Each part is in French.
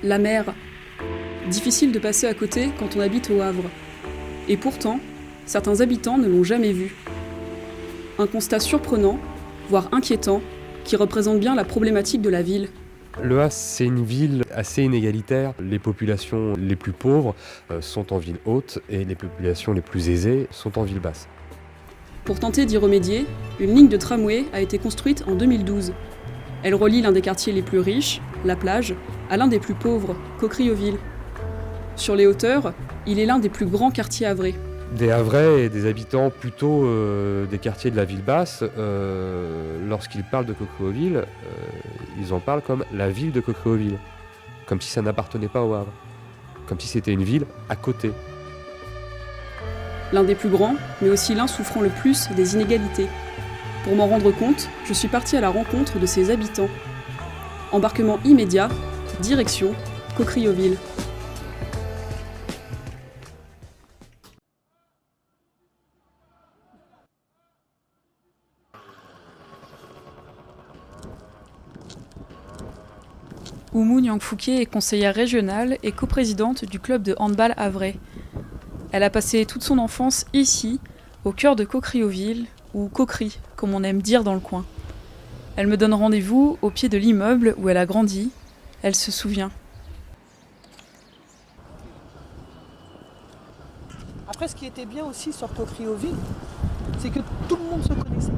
la mer. Difficile de passer à côté quand on habite au Havre. Et pourtant, certains habitants ne l'ont jamais vue. Un constat surprenant, voire inquiétant, qui représente bien la problématique de la ville. Le Havre, c'est une ville assez inégalitaire. Les populations les plus pauvres sont en ville haute et les populations les plus aisées sont en ville basse. Pour tenter d'y remédier, une ligne de tramway a été construite en 2012. Elle relie l'un des quartiers les plus riches, la plage, à l'un des plus pauvres, Cocrioville. Sur les hauteurs, il est l'un des plus grands quartiers havrais. Des Havrais et des habitants plutôt des quartiers de la ville basse, lorsqu'ils parlent de Cocrioville, ils en parlent comme la ville de Cocrioville, comme si ça n'appartenait pas au Havre, comme si c'était une ville à côté. L'un des plus grands, mais aussi l'un souffrant le plus des inégalités. Pour m'en rendre compte, je suis partie à la rencontre de ses habitants. Embarquement immédiat, direction Cocrioville. Oumou Nyangfouké est conseillère régionale et coprésidente du club de handball havrais. Elle a passé toute son enfance ici, au cœur de Cocrioville, ou Cocri, comme on aime dire dans le coin. Elle me donne rendez-vous au pied de l'immeuble où elle a grandi. Elle se souvient. Après, ce qui était bien aussi sur Cocrioville, c'est que tout le monde se connaissait.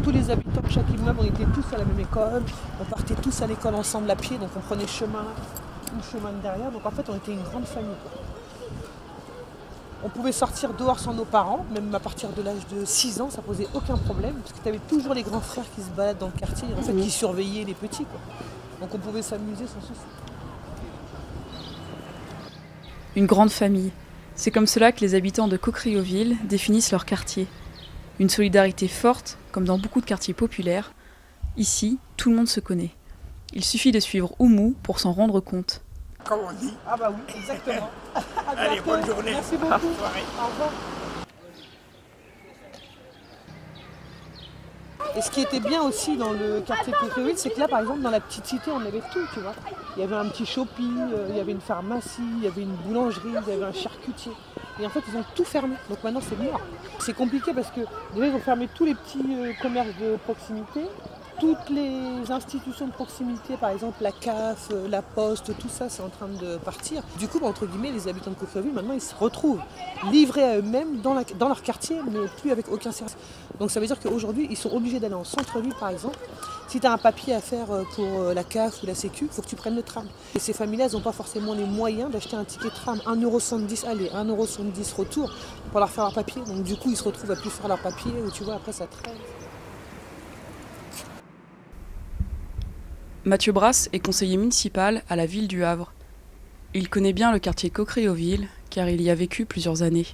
Tous les habitants de chaque immeuble, on était tous à la même école, on partait tous à l'école ensemble à pied, donc on prenait le chemin de derrière. Donc en fait, on était une grande famille. On pouvait sortir dehors sans nos parents, même à partir de l'âge de 6 ans, ça posait aucun problème, parce que tu avais toujours les grands frères qui se baladent dans le quartier, en fait, qui surveillaient les petits, quoi. Donc on pouvait s'amuser sans souci. Une grande famille. C'est comme cela que les habitants de Cocrioville définissent leur quartier. Une solidarité forte, comme dans beaucoup de quartiers populaires. Ici, tout le monde se connaît. Il suffit de suivre Oumou pour s'en rendre compte. Comme on dit. Ah bah oui, exactement. Allez, bonne journée. Merci beaucoup. Au revoir. Et ce qui était bien aussi dans le quartier de Cocrioville, c'est que là, par exemple, dans la petite cité, on avait tout, tu vois. Il y avait un petit shopping, il y avait une pharmacie, il y avait une boulangerie, il y avait un charcutier. Et en fait, ils ont tout fermé. Donc maintenant, c'est mort. C'est compliqué parce que déjà, ils ont fermé tous les petits commerces de proximité. Toutes les institutions de proximité, par exemple la CAF, la Poste, tout ça, c'est en train de partir. Du coup, entre guillemets, les habitants de Cocrioville, maintenant, ils se retrouvent livrés à eux-mêmes dans leur quartier, mais plus avec aucun service. Donc ça veut dire qu'aujourd'hui, ils sont obligés d'aller en centre-ville, par exemple. Si tu as un papier à faire pour la CAF ou la Sécu, il faut que tu prennes le tram. Et ces familles-là, elles n'ont pas forcément les moyens d'acheter un ticket tram, 1,70 € aller, 1,70 € retour, pour leur faire leur papier. Donc du coup, ils se retrouvent à plus faire leur papier, ou tu vois, après ça traîne. Mathieu Brasse est conseiller municipal à la ville du Havre. Il connaît bien le quartier Cocrioville, car il y a vécu plusieurs années.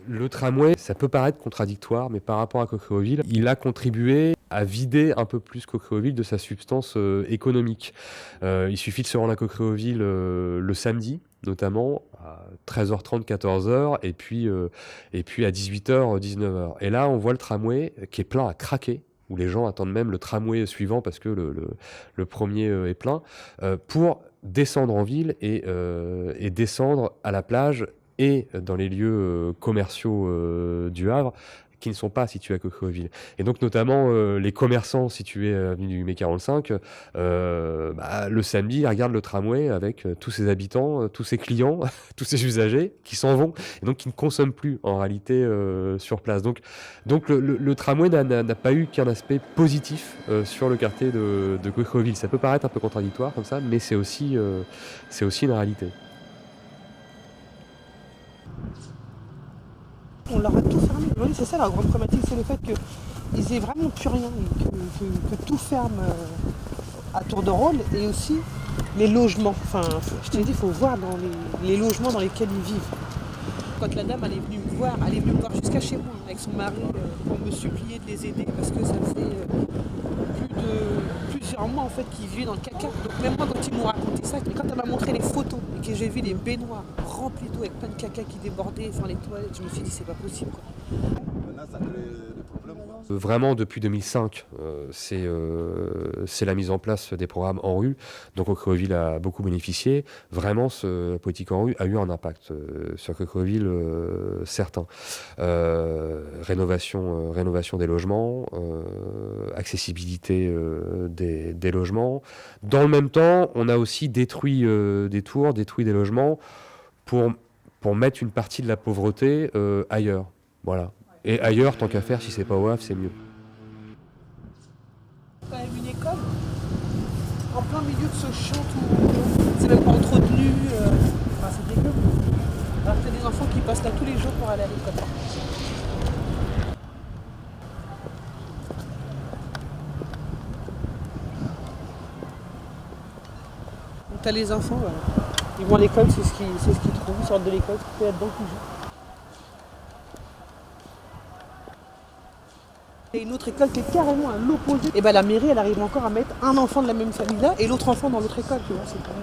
Le tramway, ça peut paraître contradictoire, mais par rapport à Cocrioville, il a contribué à vider un peu plus Cocrioville de sa substance économique. Il suffit de se rendre à Cocrioville le samedi, notamment à 13h30, 14h, et puis à 18h, 19h. Et là, on voit le tramway qui est plein à craquer, où les gens attendent même le tramway suivant parce que le premier est plein, pour descendre en ville et descendre à la plage et dans les lieux commerciaux du Havre qui ne sont pas situés à Cocrioville. Et donc notamment les commerçants situés à l'avenue du Mai 45, le samedi, ils regardent le tramway avec tous ses habitants, tous ses clients, tous ses usagers qui s'en vont et donc qui ne consomment plus en réalité sur place. Donc le tramway n'a pas eu qu'un aspect positif sur le quartier de Cocrioville. Ça peut paraître un peu contradictoire comme ça, mais c'est aussi une réalité. On leur a tout fermé. Aujourd'hui, c'est ça la grande problématique, c'est le fait qu'ils aient vraiment plus rien, et que tout ferme à tour de rôle, et aussi les logements. Enfin, je t'ai dit, il faut voir dans les logements dans lesquels ils vivent. Quand la dame elle est venue me voir jusqu'à chez moi avec son mari pour me supplier de les aider parce que ça faisait plusieurs mois en fait qu'ils vivaient dans le caca. Donc même moi quand ils m'ont raconté ça, et quand elle m'a montré les photos et que j'ai vu les baignoires remplies d'eau avec plein de caca qui débordaient, enfin les toilettes, je me suis dit c'est pas possible quoi. Maintenant ça crée des problèmes quoi. Vraiment, depuis 2005, c'est la mise en place des programmes en rue. Donc, Coquereville a beaucoup bénéficié. Vraiment, la politique en rue a eu un impact sur Coquereville certain. Rénovation des logements, accessibilité des logements. Dans le même temps, on a aussi détruit des tours, détruit des logements pour mettre une partie de la pauvreté ailleurs. Voilà. Et ailleurs, tant qu'à faire, si c'est pas au Havre, c'est mieux. Quand même une école, en plein milieu de ce champ tout, c'est même pas entretenu, enfin, c'est dégueu. Alors que t'as des enfants qui passent là tous les jours pour aller à l'école. Donc t'as les enfants, voilà. Ils vont à l'école, c'est ce qu'ils trouvent, ils sortent de l'école, c'est là-dedans qu'ils jouent. Et une autre école qui est carrément à l'opposé. Et ben la mairie, elle arrive encore à mettre un enfant de la même famille là et l'autre enfant dans l'autre école. Tu vois, c'est quand même...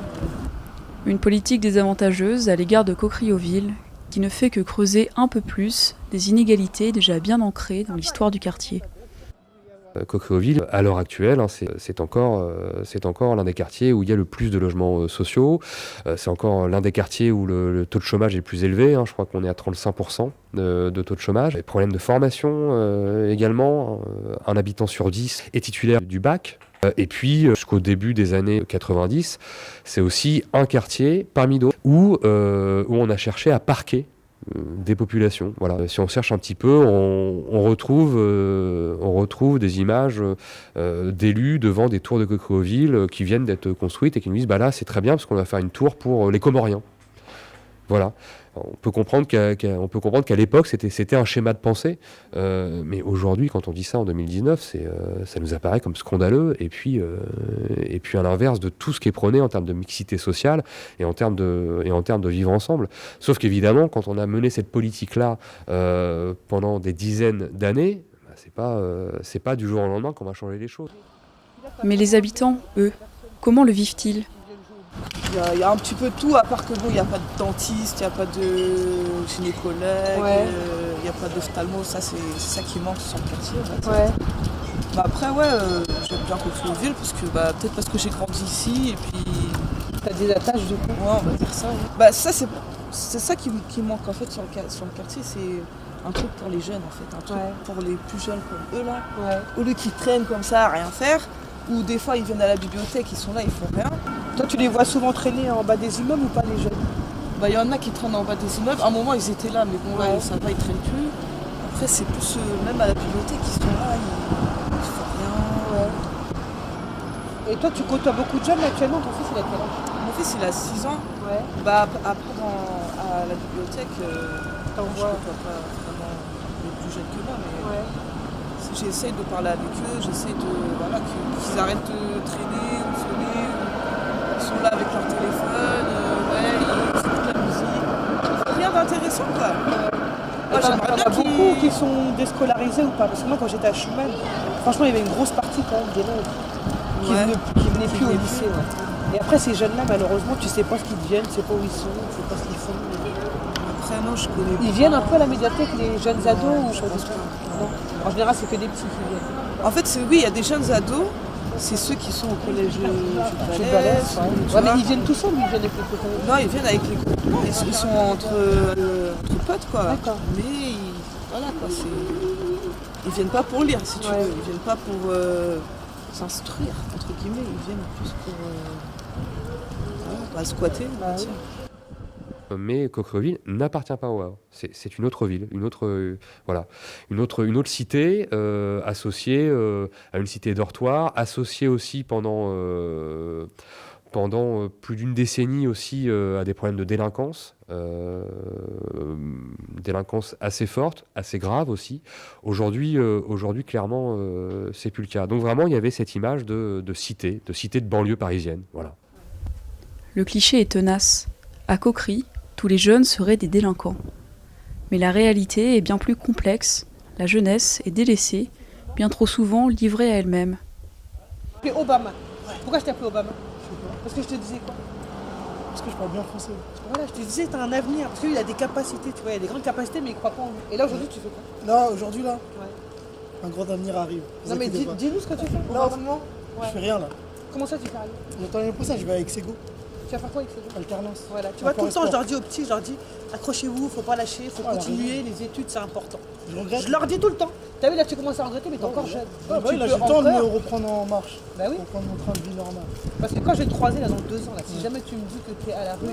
Une politique désavantageuse à l'égard de Coquereville qui ne fait que creuser un peu plus des inégalités déjà bien ancrées dans l'histoire du quartier. Coquereville, à l'heure actuelle, c'est encore l'un des quartiers où il y a le plus de logements sociaux. C'est encore l'un des quartiers où le taux de chômage est le plus élevé. Je crois qu'on est à 35% de taux de chômage. Les problèmes de formation également. Un habitant sur 10 est titulaire du bac. Et puis, jusqu'au début des années 90, c'est aussi un quartier parmi d'autres où on a cherché à parquer des populations. Voilà. Si on cherche un petit peu, on retrouve des images d'élus devant des tours de Coquereville qui viennent d'être construites et qui nous disent là c'est très bien parce qu'on va faire une tour pour les Comoriens. Voilà. On peut comprendre qu'à l'époque c'était un schéma de pensée, mais aujourd'hui quand on dit ça en 2019, ça nous apparaît comme scandaleux et puis à l'inverse de tout ce qui est prôné en termes de mixité sociale et en termes de vivre ensemble. Sauf qu'évidemment quand on a mené cette politique-là pendant des dizaines d'années, c'est pas du jour au lendemain qu'on va changer les choses. Mais les habitants, eux, comment le vivent-ils ? Il y a un petit peu de tout, à part que bon, il n'y a pas de dentiste, il n'y a pas de gynécologue, il n'y a pas d'ophtalmo, ça c'est ça qui manque sur le quartier. En fait. Ouais. Après j'aime bien Coquereville parce que peut-être parce que j'ai grandi ici et puis. T'as des attaches du coup. Ouais, on va dire ça. Ouais. Ça c'est ça qui manque en fait sur le quartier, c'est un truc pour les jeunes en fait, un truc pour les plus jeunes comme eux là. Ouais. Au lieu qu'ils traînent comme ça à rien faire. Ou des fois ils viennent à la bibliothèque, ils sont là, ils font rien. Toi tu les vois souvent traîner en bas des immeubles ou pas les jeunes ? Il y en a qui traînent en bas des immeubles. À un moment ils étaient là, mais bon ça va, ils traînent plus. Après c'est plus même à la bibliothèque, ils sont là, ils font rien. Ouais. Et toi tu côtoies beaucoup de jeunes actuellement, ton fils il a quel âge ? Mon fils il a 6 ans. Ouais. Après à la bibliothèque, t'en je vois côtoie pas vraiment les plus jeunes que moi, mais j'essaye de parler avec eux, j'essaye de qu'ils arrêtent de traîner ou sonner, ils sont là avec leur téléphone, ils écoutent la musique. Rien d'intéressant quoi. Moi j'aimerais bien beaucoup qui sont déscolarisés ou pas, parce que moi quand j'étais à Schumann, franchement il y avait une grosse partie quand même d'élèves qui venaient plus au lycée. Ouais. Et après ces jeunes-là malheureusement tu sais pas ce qu'ils deviennent, tu sais pas où ils sont, tu sais pas ce qu'ils font. Après non je connais pas. Ils viennent un peu à la médiathèque les jeunes ados ou je pense pas. Non. En général c'est que des petits qui viennent. En fait il y a des jeunes ados, c'est ceux qui sont au collège de Valais. Mais ils viennent tout seuls ou ils viennent avec les copains ? Non, ils viennent avec les copains. Ils sont entre potes quoi. D'accord. Mais ils viennent pas pour lire si tu veux. Ils viennent pas pour s'instruire entre guillemets. Ils viennent plus pour squatter. Mais Coquereville n'appartient pas au Havre. C'est une autre ville, une autre cité associée à une cité dortoir, associée aussi pendant plus d'une décennie aussi à des problèmes de délinquance, délinquance assez forte, assez grave aussi. Aujourd'hui clairement, c'est plus le cas. Donc vraiment, il y avait cette image de cité de banlieue parisienne. Voilà. Le cliché est tenace. À Coquereville, tous les jeunes seraient des délinquants. Mais la réalité est bien plus complexe. La jeunesse est délaissée, bien trop souvent livrée à elle-même. Obama. Pourquoi je t'ai appelé Obama ? Parce que je te disais quoi ? Parce que je parle bien français. Voilà, je te disais, t'as un avenir. Parce qu'il a des capacités, tu vois, il a des grandes capacités, mais il croit pas en lui. Et là, aujourd'hui, tu fais quoi ? Là, aujourd'hui, là, Un grand avenir arrive. Non mais inquiétez pas. dis-nous ce que tu fais. On Non, va un moment. Je fais rien là. Comment ça tu fais rien? J'attends l'année prochaine, je vais avec Sego. Tu vas faire quoi avec ces gens? Alternance. Voilà, tu vois, tout le temps, Sport. je leur dis aux petits, je leur dis, accrochez-vous, faut pas lâcher, faut Voilà, continuer, les études, c'est important. Je regrette. Je leur dis tout le temps. T'as vu, là, tu commences à regretter, mais t'es encore jeune. Ah Donc, bah tu oui, là peux j'ai le temps de me encore- reprendre en marche. Bah oui, Pour prendre mon train de vie normal. parce que quand je vais te croiser, là, dans 2 ans, là, si jamais tu me dis que t'es à la rue,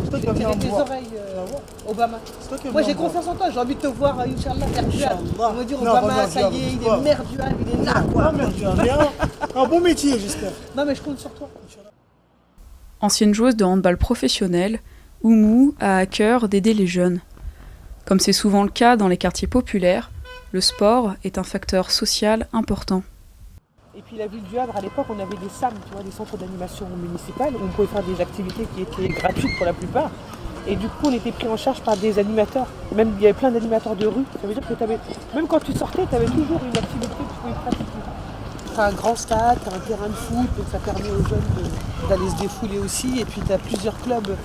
C'est toi qui vas venir tirer me tes voir. oreilles, Tu vas voir. Obama. C'est toi qui vas Moi, venir j'ai me voir. confiance en toi, j'ai envie de te voir, Inch'Allah, perdu. Inch'Allah. On va dire, Non, Obama, regarde, ça y est, regarde, il quoi. est maire du Havre, il est là, quoi. Ah merde, j'ai un bon métier, j'espère. Non, mais je compte sur toi. Ancienne joueuse de handball professionnelle, Oumou a à cœur d'aider les jeunes. Comme c'est souvent le cas dans les quartiers populaires, le sport est un facteur social important. Et puis la ville du Havre, à l'époque, on avait des SAM, tu vois, des centres d'animation municipales, où on pouvait faire des activités qui étaient gratuites pour la plupart. Et du coup, on était pris en charge par des animateurs. Même, il y avait plein d'animateurs de rue. Ça veut dire que même quand tu sortais, tu avais toujours une activité que tu pouvais pratiquer. Tu as un grand stade, tu as un terrain de foot, donc ça permet aux jeunes d'aller se défouler aussi. Et puis tu as plusieurs clubs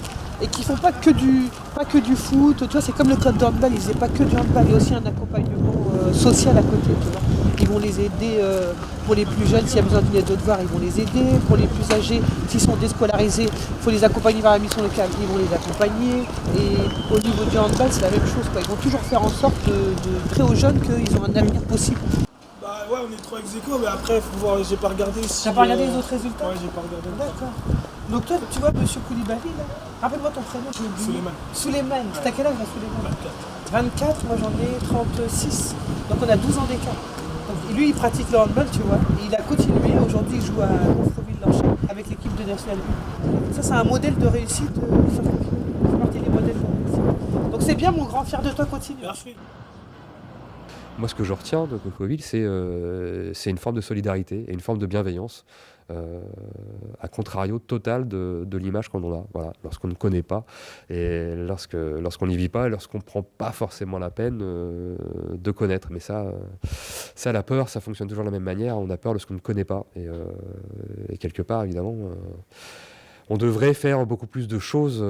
et qui font pas que du foot. Tu vois, c'est comme le club de handball, ils faisaient pas que du handball, il y a aussi un accompagnement social à côté. Tu vois. Ils vont les aider pour les plus jeunes, s'il y a besoin d'une aide de devoir, ils vont les aider. Pour les plus âgés, s'ils sont déscolarisés, il faut les accompagner vers la mission locale, ils vont les accompagner. Et au niveau du handball, c'est la même chose, quoi. Ils vont toujours faire en sorte de montrer aux jeunes qu'ils ont un avenir possible. Bah ouais, on est 3 ex-aequo, mais après, faut voir, j'ai pas regardé si. T'as pas regardé les autres résultats? Ouais, j'ai pas regardé. D'accord. Donc toi, tu vois, monsieur Koulibaly, là, rappelle-moi ton prénom, je l'ai oublié. Souleymane. T'as quel âge, là, Souleymane? 24, moi j'en ai 36. Donc on a 12 ans d'écart. Donc lui, il pratique le handball, tu vois. Et il a continué. Aujourd'hui, il joue à Gonfreville-Lanchard avec l'équipe de National 1. Ça, c'est un modèle de réussite. Ça fait partie des modèles de réussite. Donc c'est bien, mon grand, fier de toi, continue. Merci. Moi, ce que je retiens de Coqueville, c'est une forme de solidarité et une forme de bienveillance, à contrario total de l'image qu'on en a. Voilà, lorsqu'on ne connaît pas et lorsqu'on n'y vit pas, et lorsqu'on ne prend pas forcément la peine de connaître. Mais ça, la peur, ça fonctionne toujours de la même manière. On a peur lorsqu'on ne connaît pas. Et quelque part, évidemment, on devrait faire beaucoup plus de choses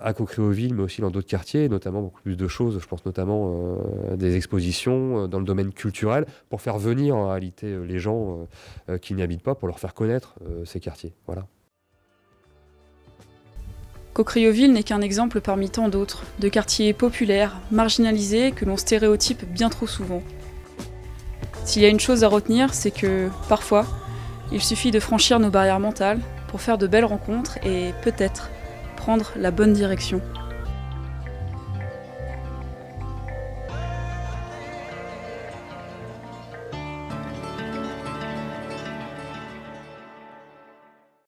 à Coqueville, mais aussi dans d'autres quartiers, notamment beaucoup plus de choses, je pense notamment des expositions dans le domaine culturel, pour faire venir en réalité les gens qui n'y habitent pas, pour leur faire connaître ces quartiers. Voilà. Coqueville n'est qu'un exemple parmi tant d'autres, de quartiers populaires, marginalisés, que l'on stéréotype bien trop souvent. S'il y a une chose à retenir, c'est que, parfois, il suffit de franchir nos barrières mentales pour faire de belles rencontres et peut-être prendre la bonne direction.